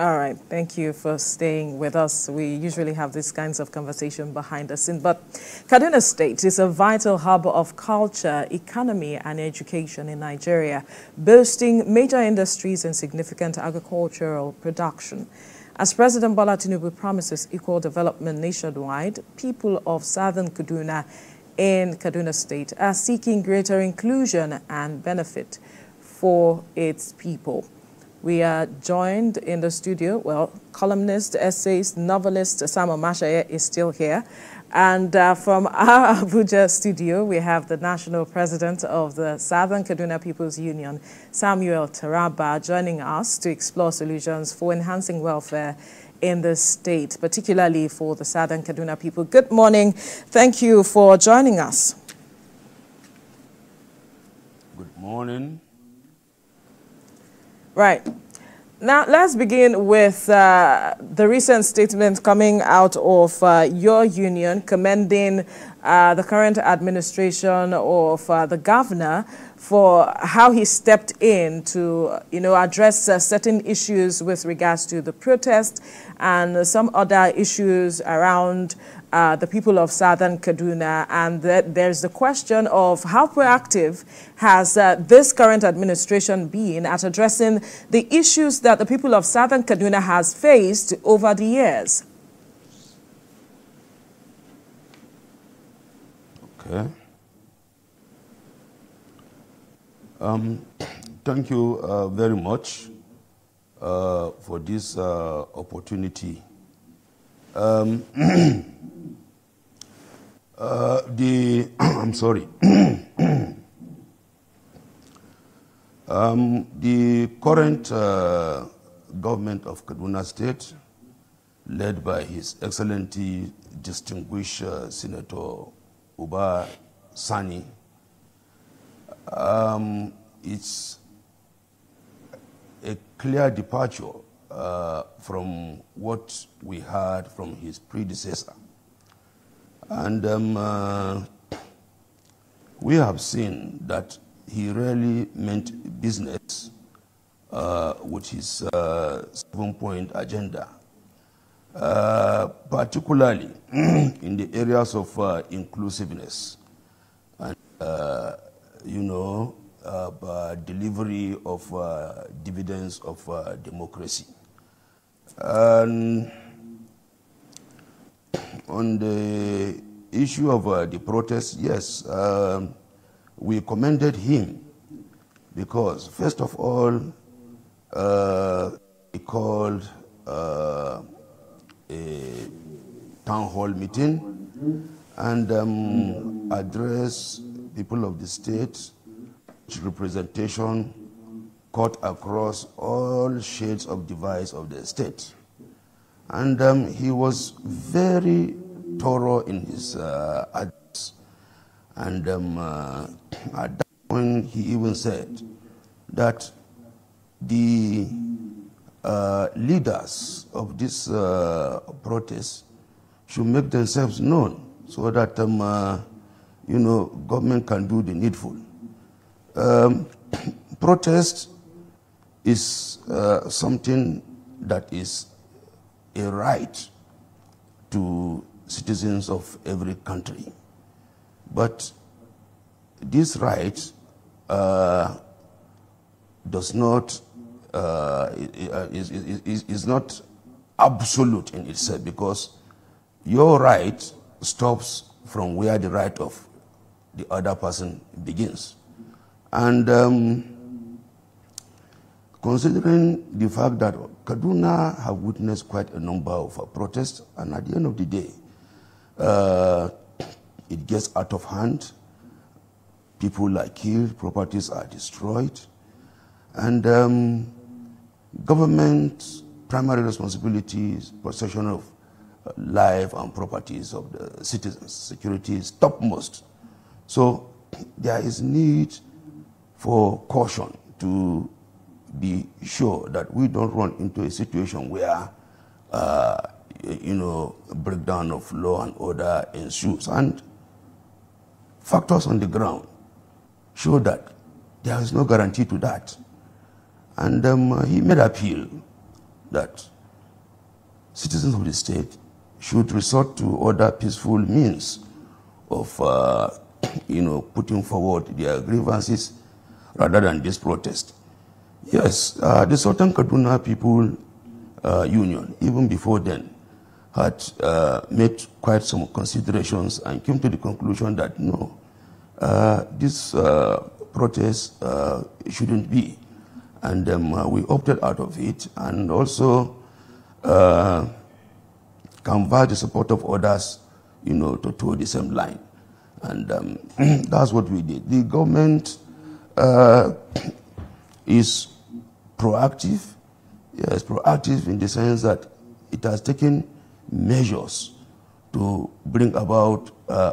All right. Thank you for staying with us. We usually have these kinds of conversation behind the scene. But Kaduna State is a vital hub of culture, economy, and education in Nigeria, boasting major industries and significant agricultural production. As President Bola Tinubu promises equal development nationwide, people of southern Kaduna in Kaduna State are seeking greater inclusion and benefit for its people. We are joined in the studio, columnist, essayist, novelist Samuel Mashaye is still here. And from our Abuja studio, we have the National President of the Southern Kaduna People's Union, Samuel Taraba, joining us to explore solutions for enhancing welfare in the state, particularly for the Southern Kaduna people. Good morning. Thank you for joining us. Good morning. Right. Now, let's begin with the recent statement coming out of your union commending the current administration of the governor for how he stepped in to, address certain issues with regards to the protest and some other issues around the people of Southern Kaduna. And there's the question of how proactive has this current administration been at addressing the issues that the people of Southern Kaduna has faced over the years? Okay. Thank you very much for this opportunity. I'm sorry. The current government of Kaduna State, led by His Excellency distinguished Senator Uba Sani, it's a clear departure from what we heard from his predecessor. And we have seen that he really meant business with his 7-point agenda, particularly in the areas of inclusiveness and, delivery of dividends of democracy. And on the issue of the protest, yes, we commended him because, first of all, he called a town hall meeting and addressed people of the state, representation cut across all shades of divide of the state. And he was very thorough in his address. And at that point, he even said that the leaders of this protest should make themselves known so that, government can do the needful. Protest is something that is a right to citizens of every country. But this right does not is not absolute in itself, because your right stops from where the right of the other person begins. And considering the fact that Kaduna have witnessed quite a number of protests, and at the end of the day, it gets out of hand. People are killed, properties are destroyed, and government's primary responsibility is protection of life and properties of the citizens. Security is topmost. So there is need for caution to be sure that we don't run into a situation where, breakdown of law and order ensues. And factors on the ground show that there is no guarantee to that. And he made appeal that citizens of the state should resort to other peaceful means of, putting forward their grievances rather than this protest. Yes, the Southern Kaduna People Union, even before then, had made quite some considerations and came to the conclusion that no, this protest shouldn't be. And we opted out of it, and also canvassed the support of others, to toe the same line. And that's what we did. The government is proactive. Yes, proactive in the sense that it has taken measures to bring about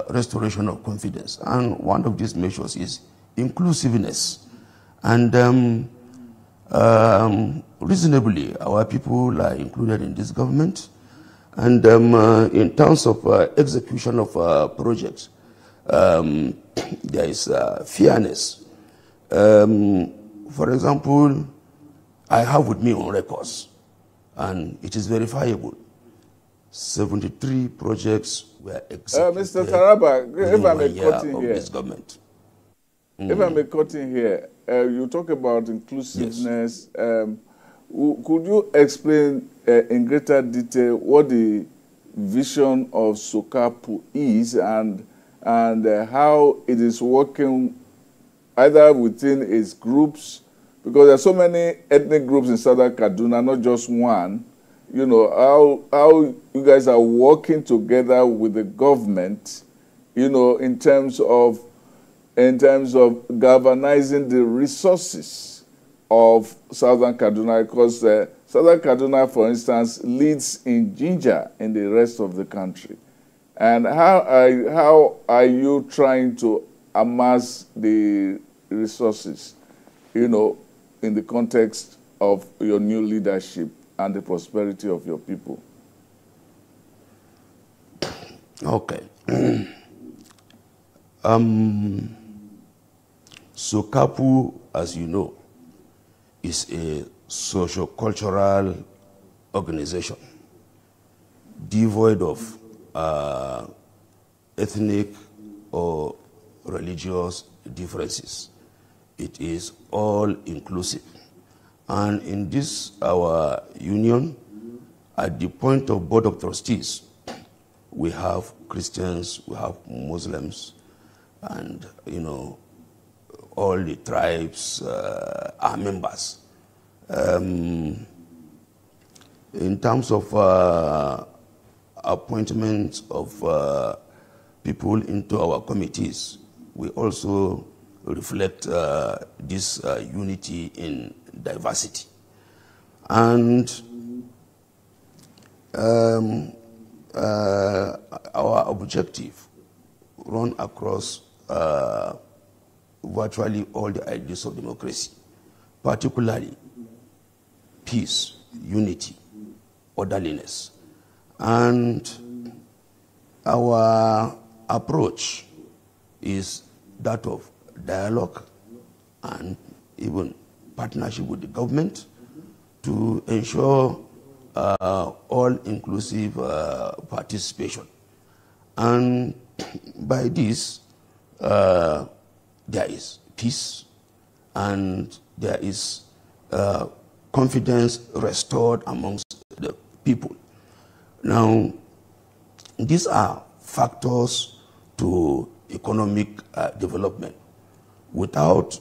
restoration of confidence. And one of these measures is inclusiveness. And reasonably, our people are included in this government. And in terms of execution of projects, there is fairness. For example, I have with me on records, and it is verifiable. 73 projects were executed. Mr. Taraba, if I may cut in here, this government. If I may cut in here, you talk about inclusiveness. Yes. Could you explain in greater detail what the vision of SOCAPU is and how it is working either within its groups, because there are so many ethnic groups in Southern Kaduna, not just one. How you guys are working together with the government, in terms of galvanizing the resources of Southern Kaduna, because Southern Kaduna, for instance, leads in ginger in the rest of the country. And how are you trying to amass the resources, in the context of your new leadership and the prosperity of your people? Okay. SOCAPU, as you know, is a socio-cultural organization devoid of ethnic or religious differences. It is all inclusive. And in this, our union, at the point of board of trustees, we have Christians, we have Muslims, and, all the tribes are members. In terms of appointment of people into our committees, we also reflect this unity in diversity. And our objective run across virtually all the ideas of democracy, particularly peace, unity, orderliness. And our approach is that of dialogue and even partnership with the government to ensure all-inclusive participation. And by this, there is peace and there is confidence restored amongst the people. Now, these are factors to economic development. Without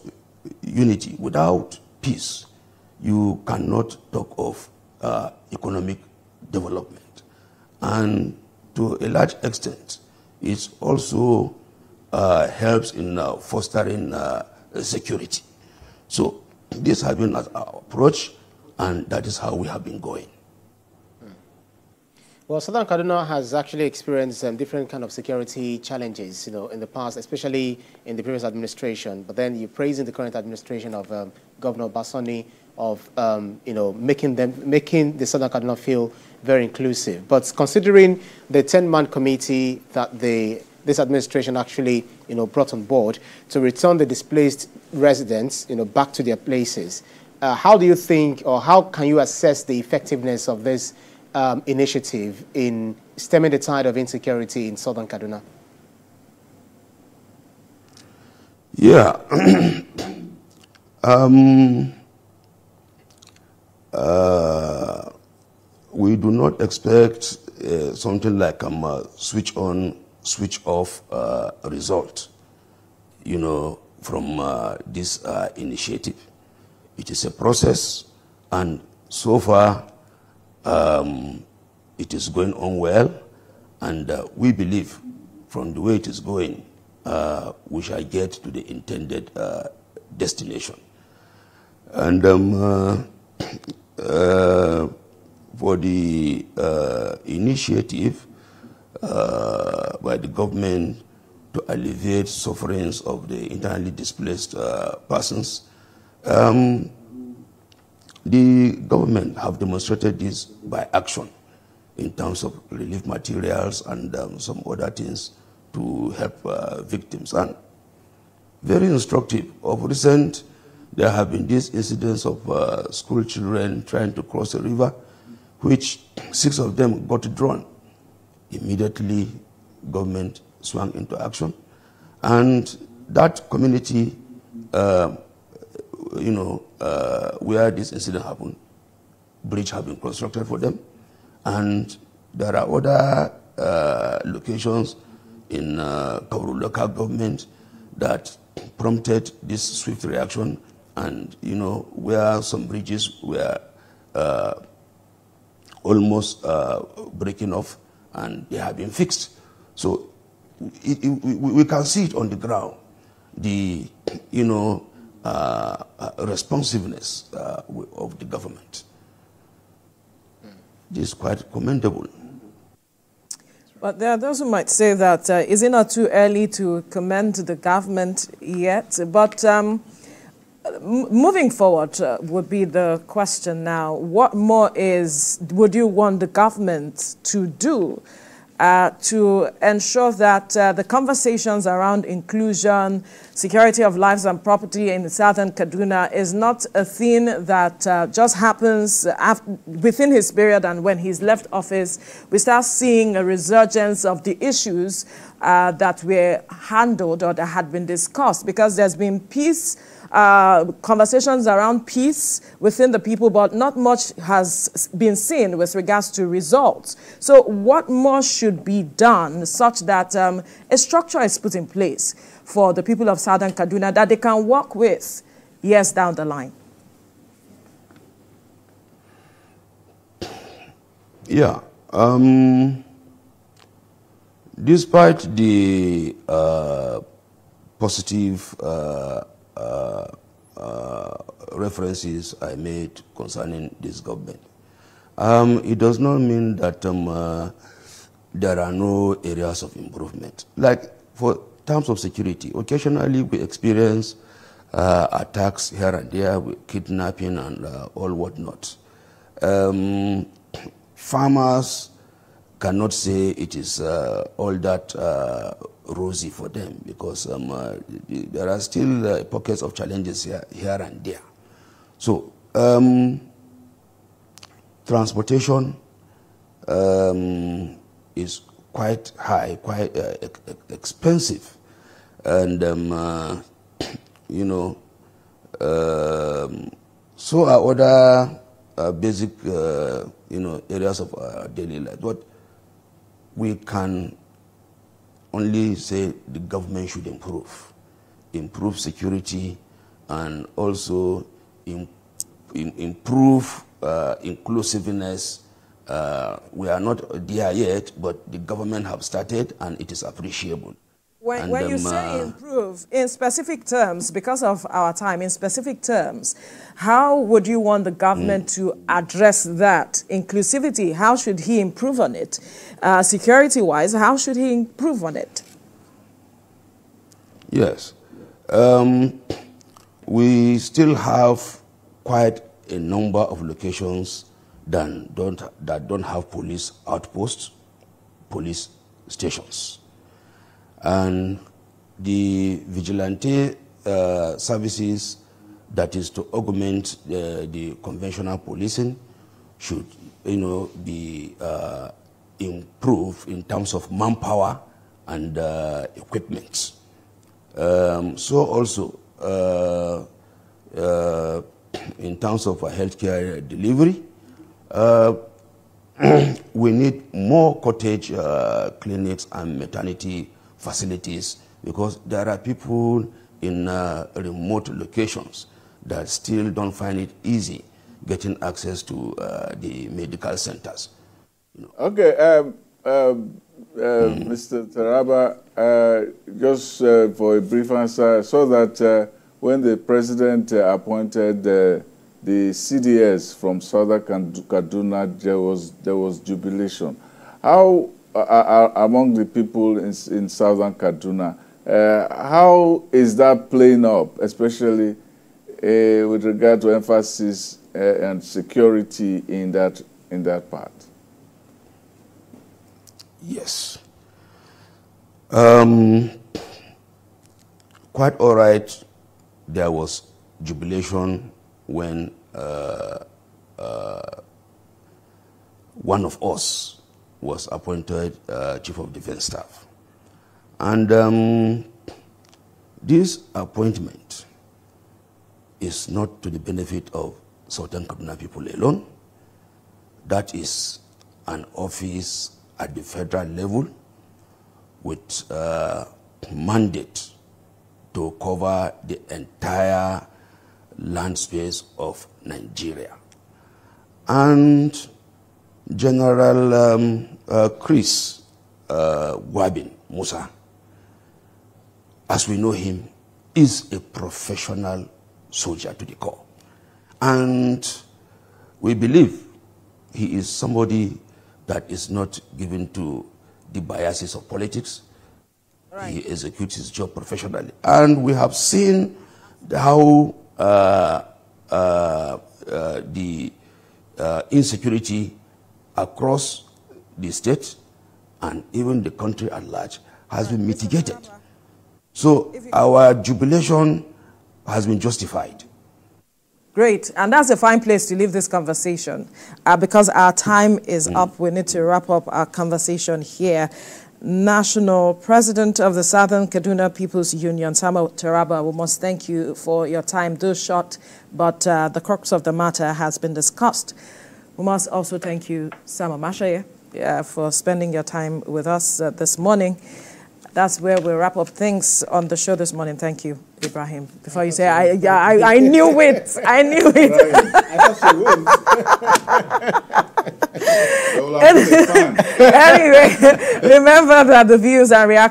unity, without peace, you cannot talk of economic development. And to a large extent, it also helps in fostering security. So this has been our approach, and that is how we have been going. Well, Southern Kaduna has actually experienced different kind of security challenges, in the past, especially in the previous administration. But then you're praising the current administration of Governor Basoni of, making the Southern Kaduna feel very inclusive. But considering the 10-man committee that this administration actually, brought on board to return the displaced residents, back to their places, how do you think, or how can you assess the effectiveness of this initiative in stemming the tide of insecurity in southern Kaduna? Yeah. We do not expect something like a switch on, switch off result, from this initiative. It is a process, and so far it is going on well, and we believe from the way it is going, we shall get to the intended destination. And for the initiative by the government to alleviate sufferings of the internally displaced persons, the government have demonstrated this by action in terms of relief materials and some other things to help victims. And very instructive. Of recent, there have been these incidents of school children trying to cross a river, which 6 of them got drawn. Immediately, government swung into action. And that community, where this incident happened, bridge have been constructed for them. And there are other locations in Kauru local government that prompted this swift reaction, and where some bridges were almost breaking off, and they have been fixed. So we can see it on the ground, the responsiveness of the government. This is quite commendable. But there are those who might say that is it not too early to commend the government yet? But moving forward would be the question now. What more would you want the government to do to ensure that the conversations around inclusion, security of lives and property in southern Kaduna is not a thing that just happens within his period, and when he's left office, we start seeing a resurgence of the issues that were handled or that had been discussed, because there's been peace, conversations around peace within the people, but not much has been seen with regards to results. So what more should be done such that a structure is put in place for the people of southern Kaduna that they can work with years down the line? Yeah. Despite the positive references I made concerning this government, it does not mean that there are no areas of improvement. Like for terms of security, occasionally we experience attacks here and there with kidnapping and all whatnot. Farmers cannot say it is all that rosy for them, because there are still pockets of challenges here and there. So transportation is quite high, quite expensive, and so are other basic areas of daily life. But we can only say the government should improve security, and also improve inclusiveness. We are not there yet, but the government have started, and it is appreciable. When you say improve, in specific terms, because of our time, in specific terms, how would you want the government to address that? Inclusivity, how should he improve on it? Security-wise, how should he improve on it? Yes. We still have quite a number of locations that don't have police outposts, police stations. And the vigilante services, that is to augment the conventional policing, should be improved in terms of manpower and equipment. So also, in terms of healthcare delivery, we need more cottage clinics and maternity facilities, because there are people in remote locations that still don't find it easy getting access to the medical centers. Okay, Mr. Taraba, just for a brief answer, so that when the president appointed the CDS from southern Kaduna, there was jubilation. How among the people in southern Kaduna, how is that playing up, especially with regard to emphasis and security in that part? Yes. Quite all right. There was jubilation when one of us was appointed Chief of Defense Staff. And this appointment is not to the benefit of Southern Kaduna people alone. That is an office at the federal level with mandate to cover the entire land space of Nigeria. And General Chris Gwabin Musa, as we know him, is a professional soldier to the core. And we believe he is somebody that is not given to the biases of politics. Right. He executes his job professionally. And we have seen how the insecurity across the state and even the country at large has been mitigated. So our jubilation has been justified. Great, and that's a fine place to leave this conversation because our time is up. We need to wrap up our conversation here. National President of the Southern Kaduna People's Union, Samuel Taraba, we must thank you for your time, though short, but the crux of the matter has been discussed. We must also thank you, Samuel Mashaye, for spending your time with us this morning. That's where we wrap up things on the show this morning. Thank you, Ibrahim. Before you say, I knew it. I knew it. I thought she would. Anyway, remember that the views and reactions